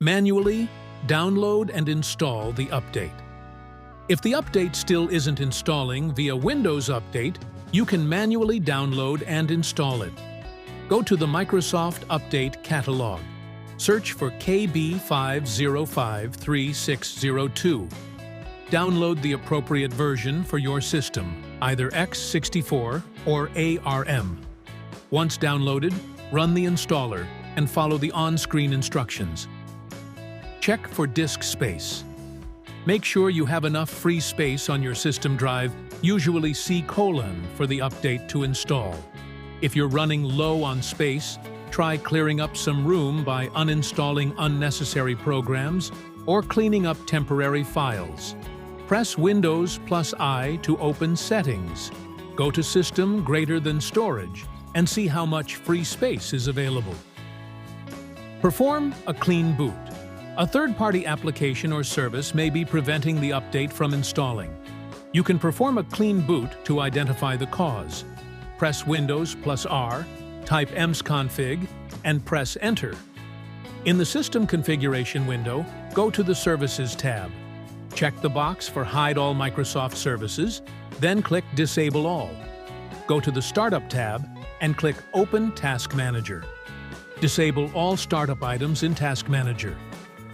Manually download and install the update. If the update still isn't installing via Windows Update, you can manually download and install it. Go to the Microsoft Update catalog. Search for KB5053602. Download the appropriate version for your system, either x64 or ARM. Once downloaded, run the installer and follow the on-screen instructions. Check for disk space. Make sure you have enough free space on your system drive, usually C:, for the update to install. If you're running low on space, try clearing up some room by uninstalling unnecessary programs or cleaning up temporary files. Press Windows +I to open Settings. Go to System greater than Storage and see how much free space is available. Perform a clean boot. A third-party application or service may be preventing the update from installing. You can perform a clean boot to identify the cause. Press Windows +R, type msconfig, and press Enter. In the System Configuration window, go to the Services tab. Check the box for Hide All Microsoft Services, then click Disable All. Go to the Startup tab and click Open Task Manager. Disable all startup items in Task Manager.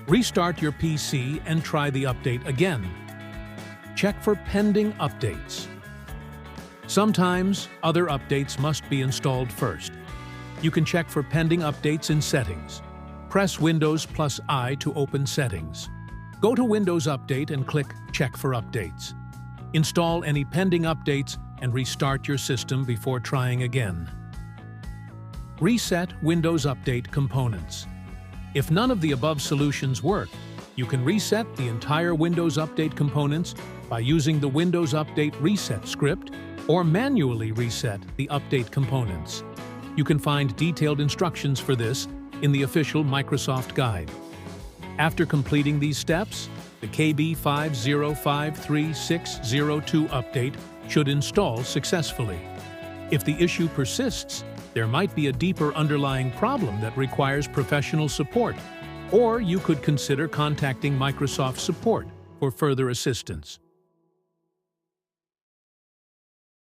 Restart your PC and try the update again. Check for pending updates. Sometimes, other updates must be installed first. You can check for pending updates in Settings. Press Windows +I to open Settings. Go to Windows Update and click Check for Updates. Install any pending updates and restart your system before trying again. Reset Windows Update components. If none of the above solutions work, you can reset the entire Windows Update components by using the Windows Update Reset script or manually reset the update components. You can find detailed instructions for this in the official Microsoft Guide. After completing these steps, the KB5053602 update should install successfully. If the issue persists, there might be a deeper underlying problem that requires professional support, or you could consider contacting Microsoft Support for further assistance.